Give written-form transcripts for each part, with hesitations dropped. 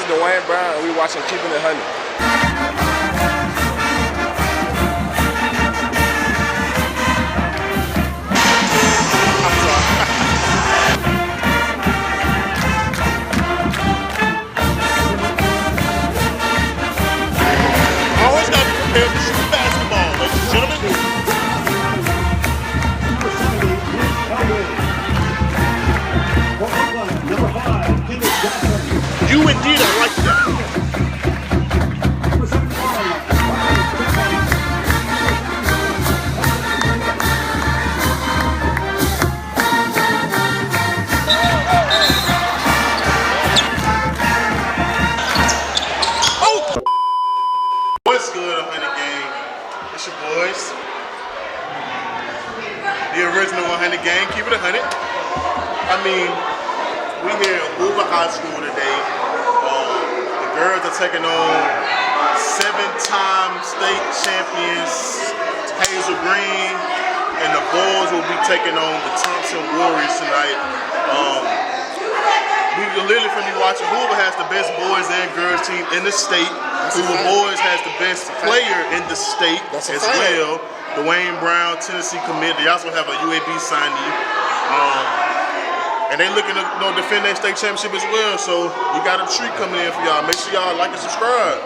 Dwayne Brown, and we watching Keeping It 100. Always got to be prepared to shoot basketball, ladies and gentlemen. You indeed are like that. Oh! What's good, 100 gang? It's your boys. The original 100 gang, keep it 100. I mean, we here at Hoover High School today. The girls are taking on 7-time state champions Hazel Green, and the boys will be taking on the Thompson Warriors tonight. We literally finna be watching. Hoover has the best boys and girls team in the state. Hoover Boys has the best player in the state as well. Dwayne Brown, Tennessee commit. They also have a UAB signee. And they looking to defend their state championship as well. So we got a treat coming in for y'all. Make sure y'all like and subscribe.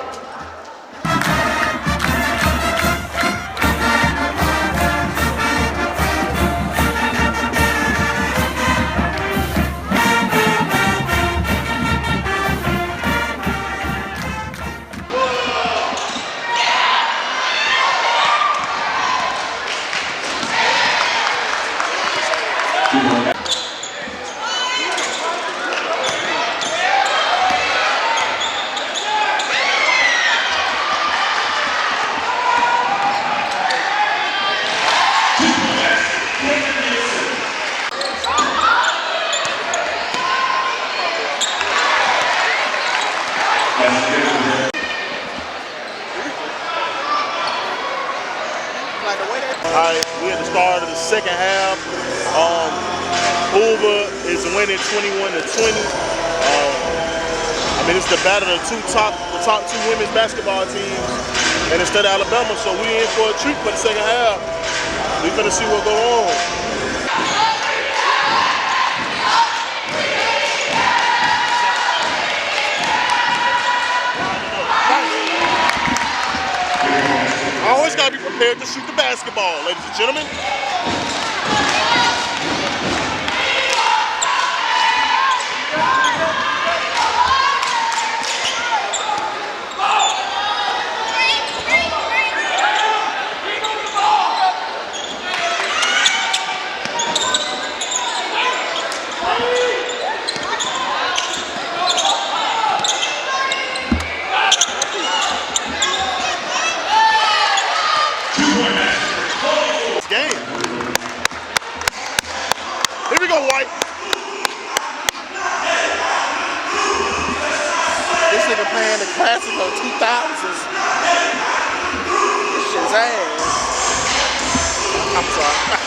Alright, we're at the start of the second half. Hoover is winning 21-20. I mean, it's the battle of the top two women's basketball teams in the state of Alabama. So we in for a treat for the second half. We finna see what go on. Always gotta be prepared to shoot the basketball, ladies and gentlemen. Game. Here we go, White. This nigga playing the classic of 2000s. This shit's ass. I'm sorry.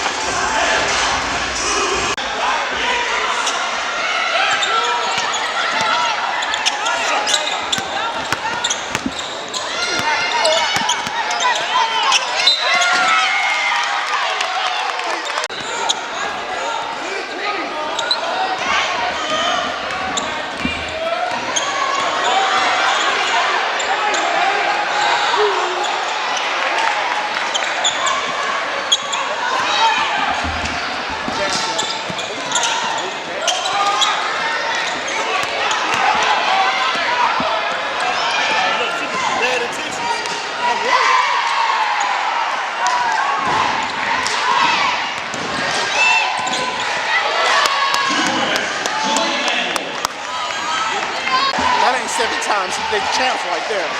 That ain't 7 times they champs right there.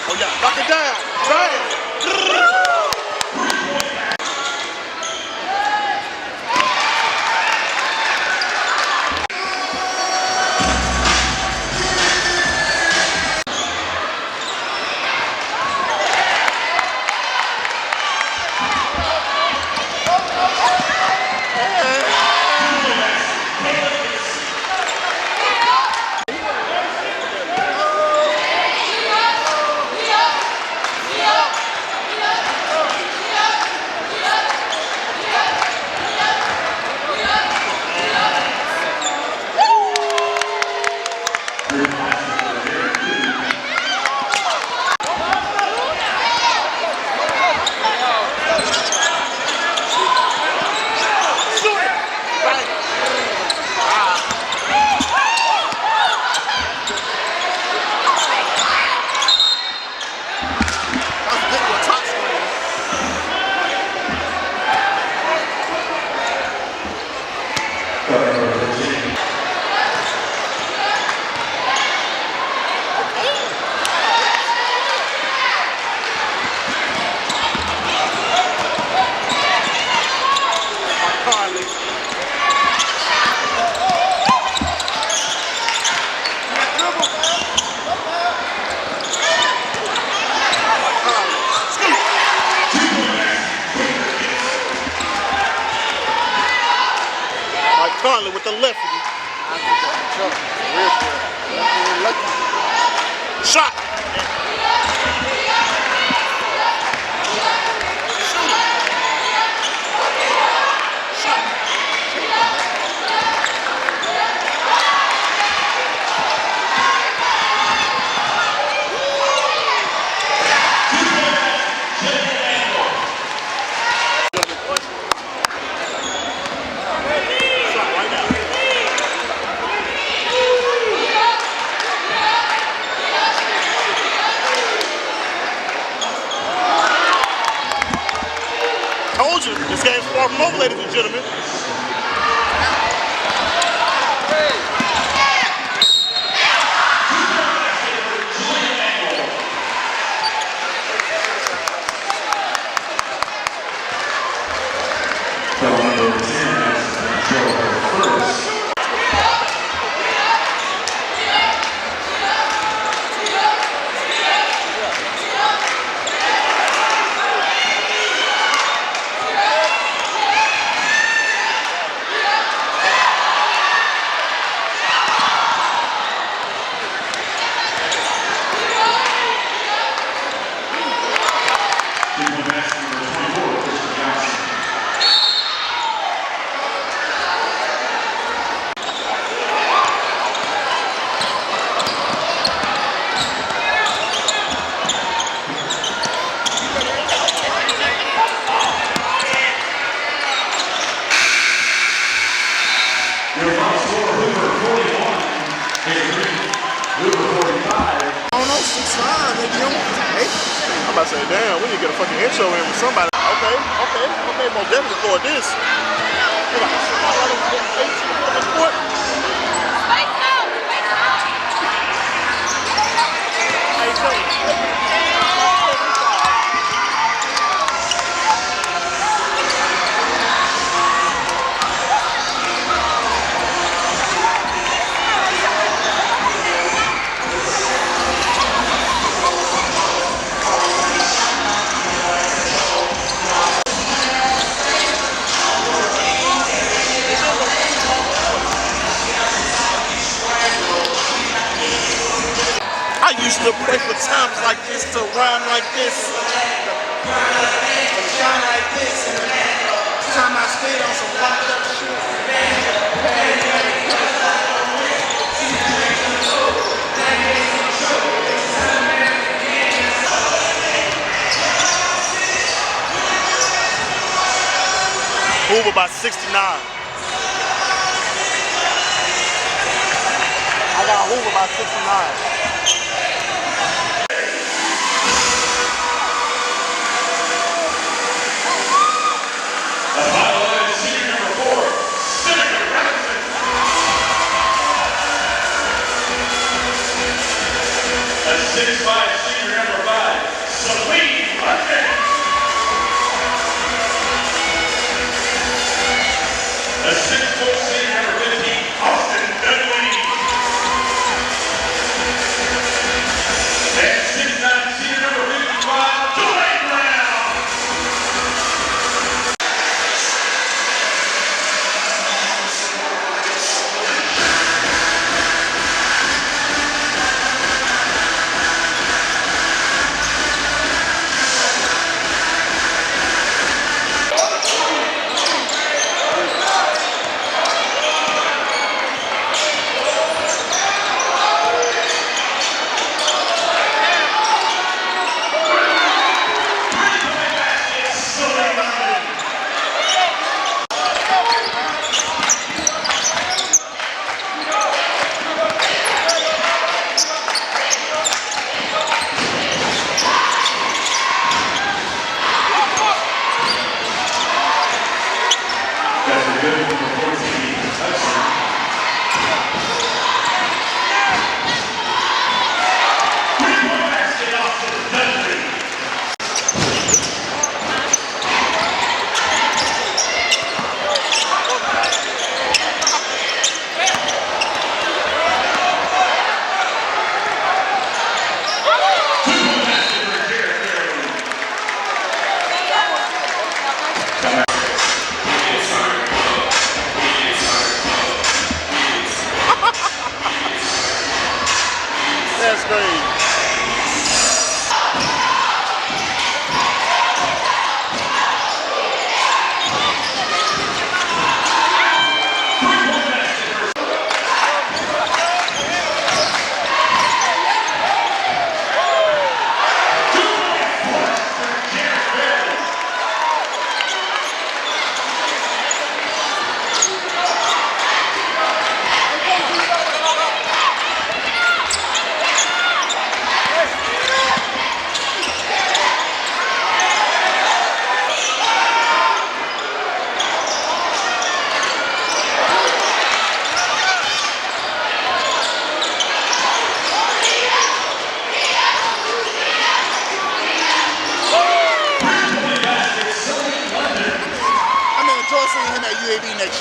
Oh yeah, knock it down. Bang. Mike Conley with the lefty. Real good. Lucky. Shot. Told you, this game's far from over, ladies and gentlemen. I'm about to say, damn, we need to get a fucking intro in with somebody. Okay, most definitely record this. We got a sport. I used to pray for times like this, to rhyme like this. Shine like this. Time I stayed on some locked up Hoover by 69. I got Hoover by 69. A 6'5" senior number 5, Celine London. A 6' senior number 15, Austin Dunleavy.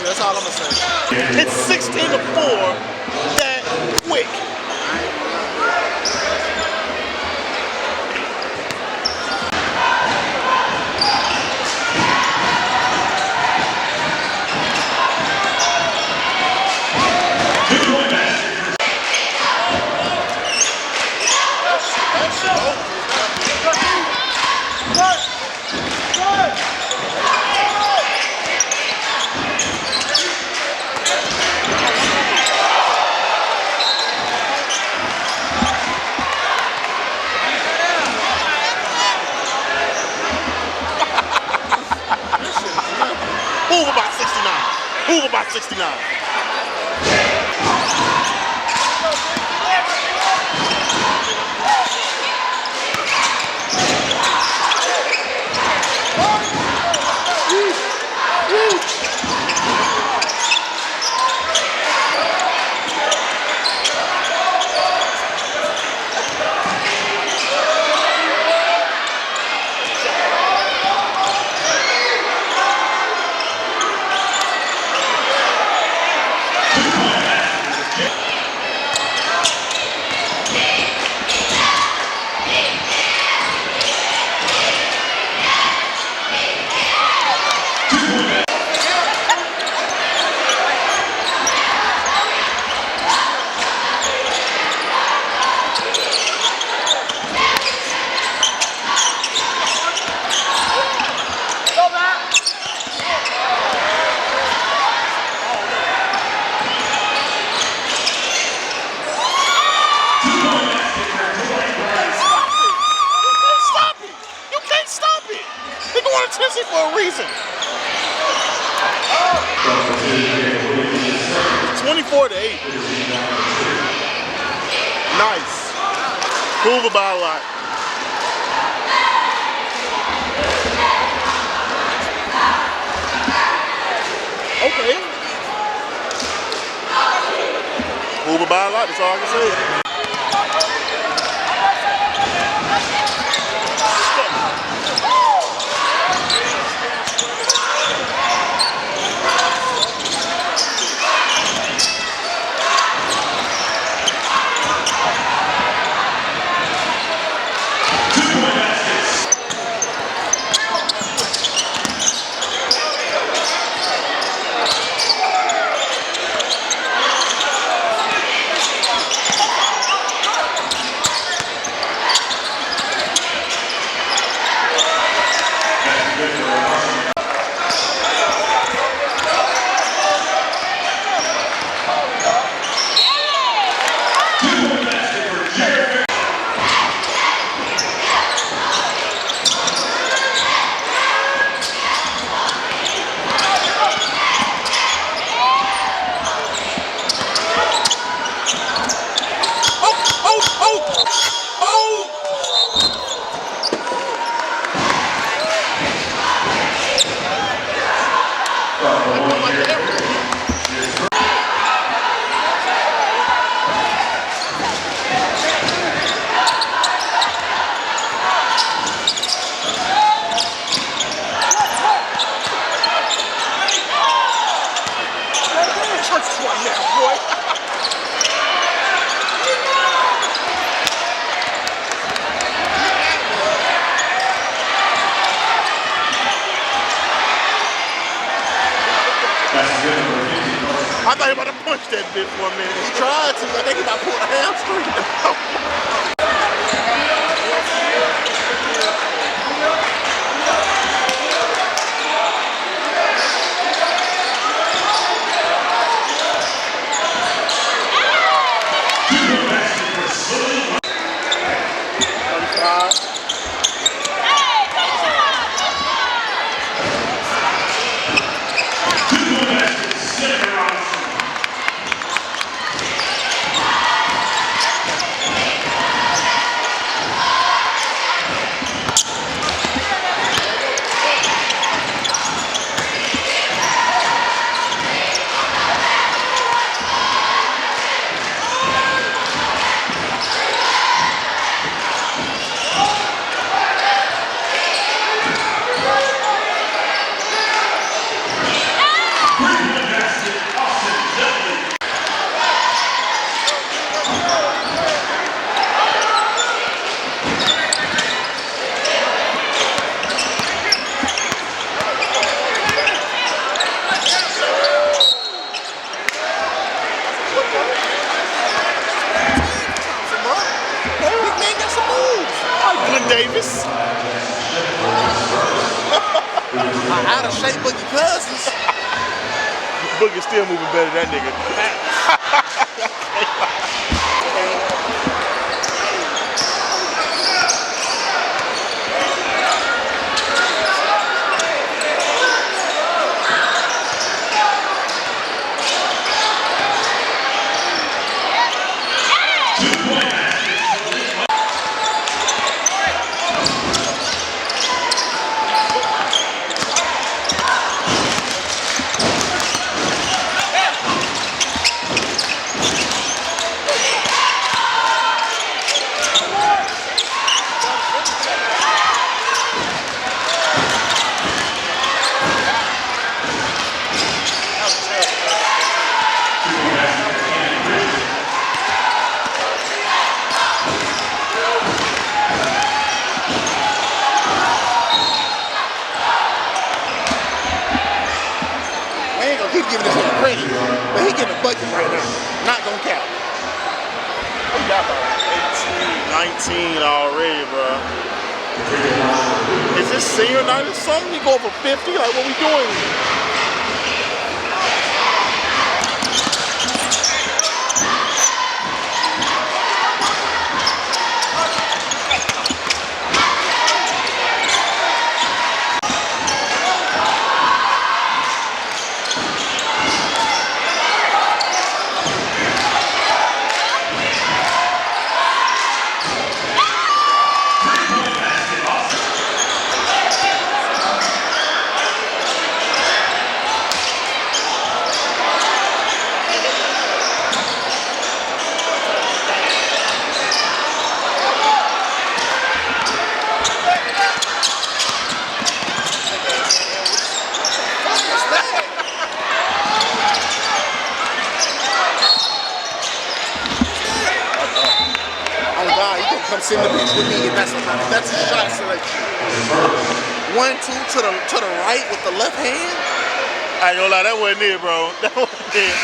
That's all I'm gonna say. It's 16-4 that quick. Hoover by 69. Hoover by 69. For a reason. 24-8. Nice. Hoover by a lot. Okay. Hoover by a lot, that's all I can say. I thought he was about to punch that bitch for a minute. He tried to. I think he about to pull a hamstring. Thompson, bro. Big man got some moves. Alvin Davis. Out of shape Boogie Cousins. Boogie still moving better than that nigga. He's giving this man credit, but he getting a bucket right now. Not gonna count. We got about 18, 19 already, bro. Is this senior night or something? You go for 50? Like, what we doing? Come sit in the bench with me, and that's a shot selection. 1-2 to the right with the left hand. I ain't gonna lie, that wasn't it, bro. That wasn't it.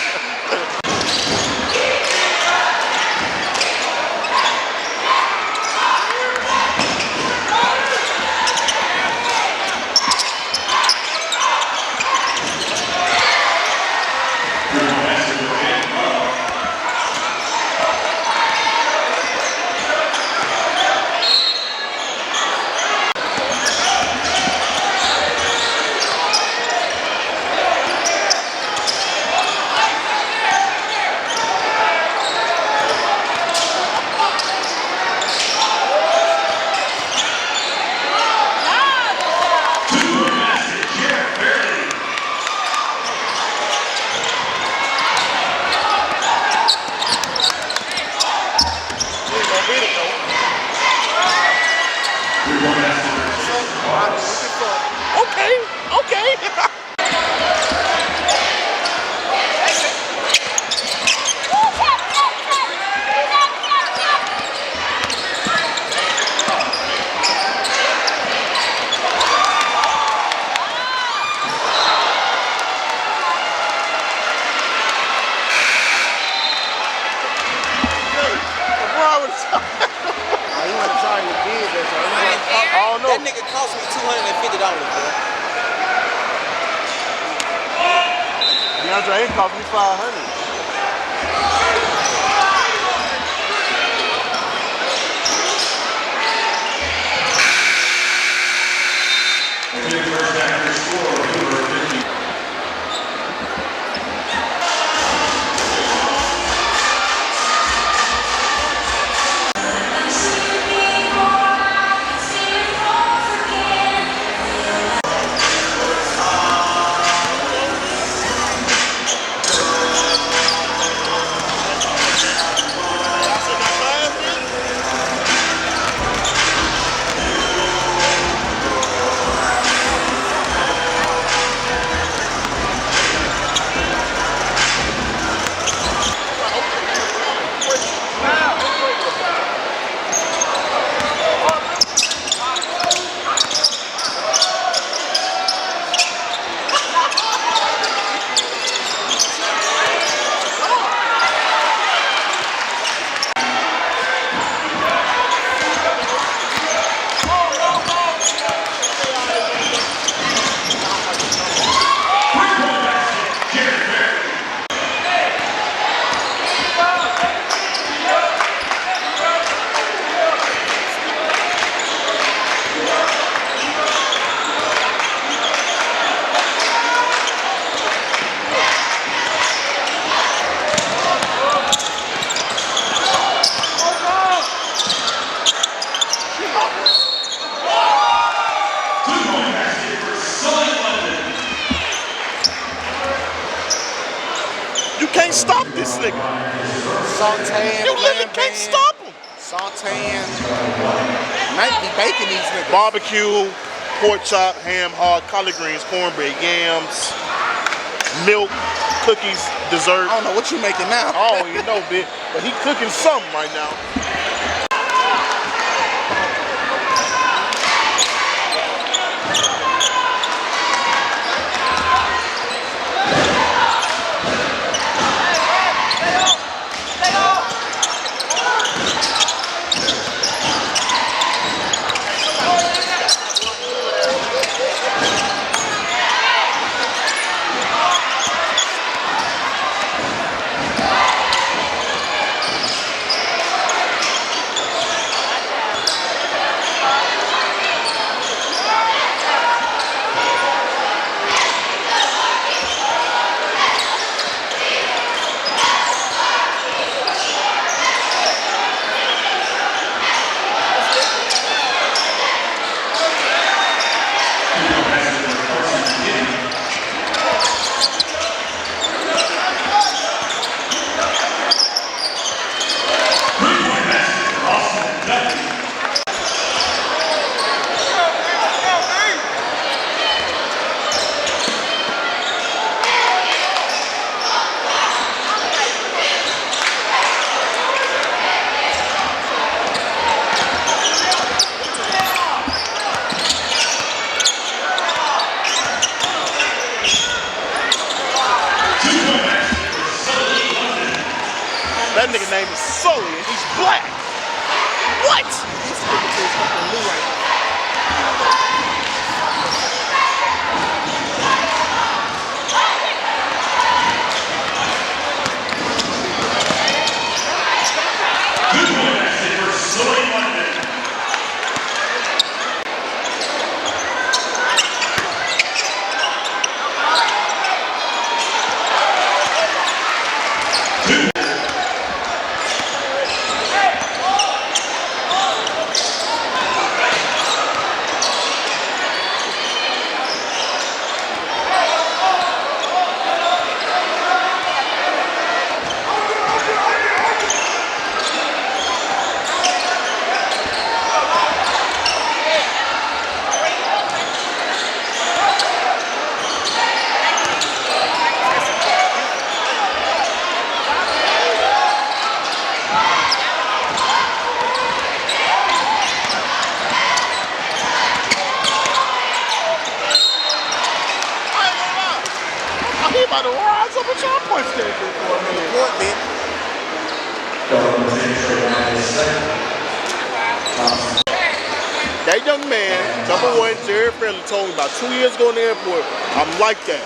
That nigga cost me $250, bro. DeAndre ain't cost me $500. stop this nigga. Sauteing, You literally can't stop him. Sauteing. Might be baking these niggas. Barbecue, pork chop, ham, hog, collard greens, cornbread, yams, milk, cookies, dessert. I don't know what you making now. Oh, you know, bitch. But he cooking something right now. That nigga name is Sully and he's black. What? He about to rise up and try to punch that bitch for a minute. What, bitch? That young man, number one, Jared Friendly, told me about 2 years ago in the airport, I'm like that.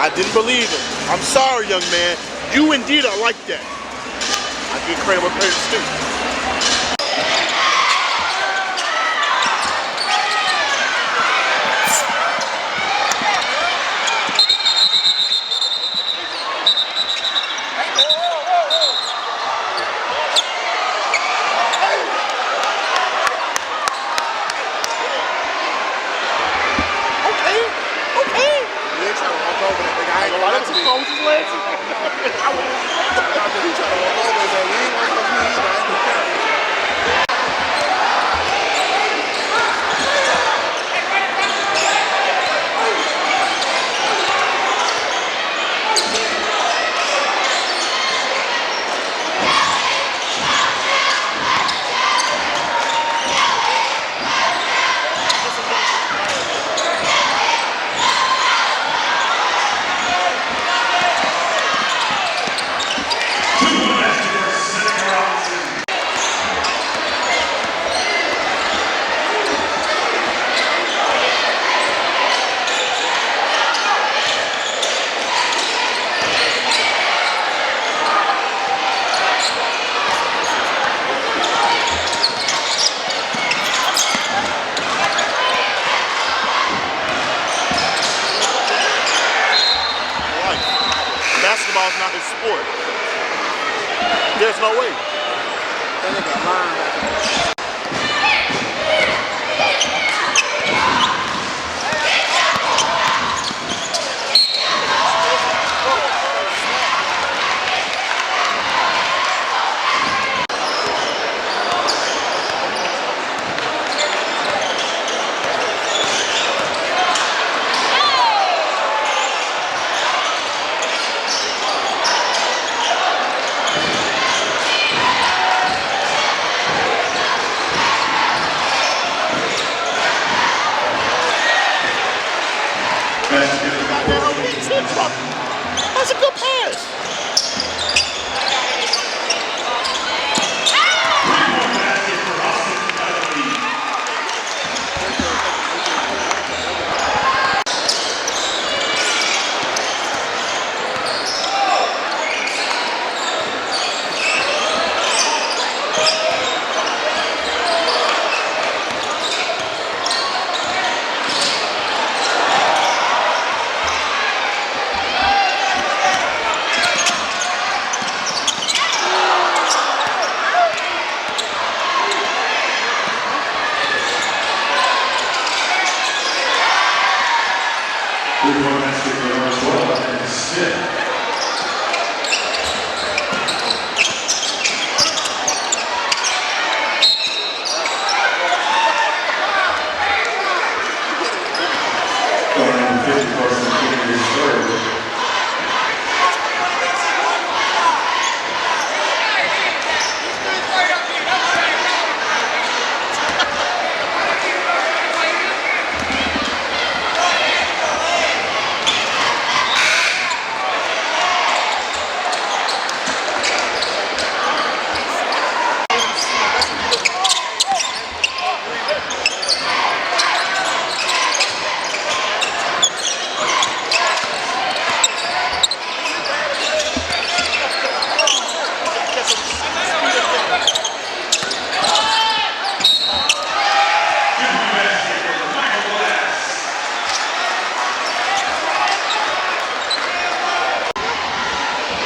I didn't believe him. I'm sorry, young man. You indeed are like that. I give credit where credit's due. Basketball's not his sport. There's no way. That nigga lying. That's a good pass.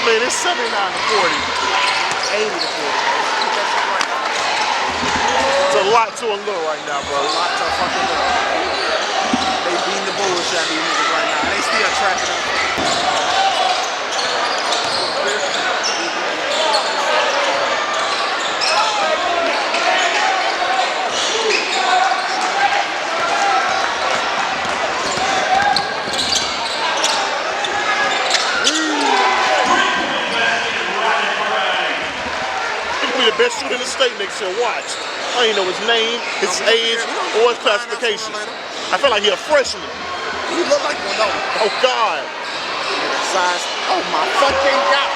Man, it's 79 to 40. 80 to 40. It's a lot to a little right now, bro. A lot to fucking little. They beating the bullshit out of these niggas right now. They still trapping them. The best shooter in the state next year. Watch. I ain't know his name, his age, or his classification. I feel like he a freshman. He look like one though. Oh God. Size. Oh my fucking God.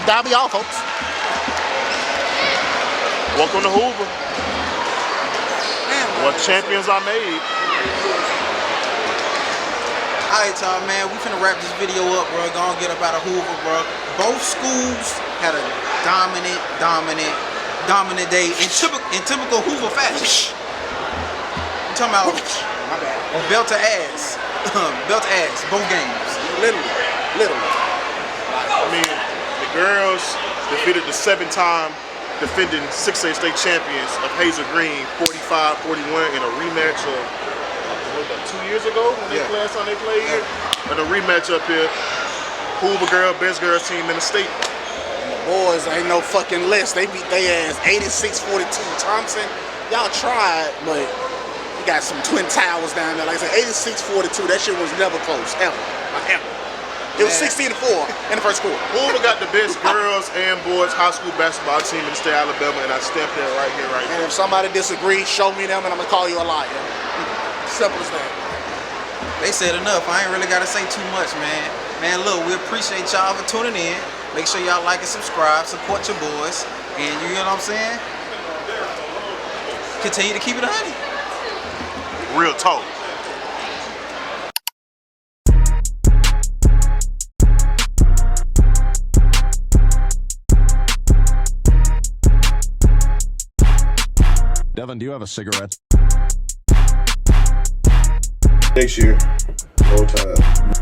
That'll be all, folks. Welcome to Hoover. What champions are made. Alright, y'all, man, we finna wrap this video up, bro. Gonna get up out of Hoover, bro. Both schools had a dominant day in typical Hoover fashion. I'm talking about My bad. belt to ass. Belt to ass, both games. Literally. I mean, the girls defeated the 7-time defending 6A state champions of Hazel Green, 45-41 in a rematch of 2 years ago when they last time they played here. And a rematch up here. Hoover girl, best girls team in the state. And the boys ain't no fucking list. They beat their ass 86-42. Thompson, y'all tried, but you got some twin towers down there. Like I said, 86-42. That shit was never close, ever. Ever. It was 16-4 in the first quarter. Hoover got the best girls and boys high school basketball team in the state of Alabama, and I stamped that right here, right And now. if somebody disagrees, show me them, and I'm gonna call you a liar. Simple as that. They said enough. I ain't really gotta say too much, man. Man, look, we appreciate y'all for tuning in. Make sure y'all like and subscribe, support your boys, and you know what I'm saying? Continue to keep it 100. Real talk. Devin, do you have a cigarette? Next year, roll tide.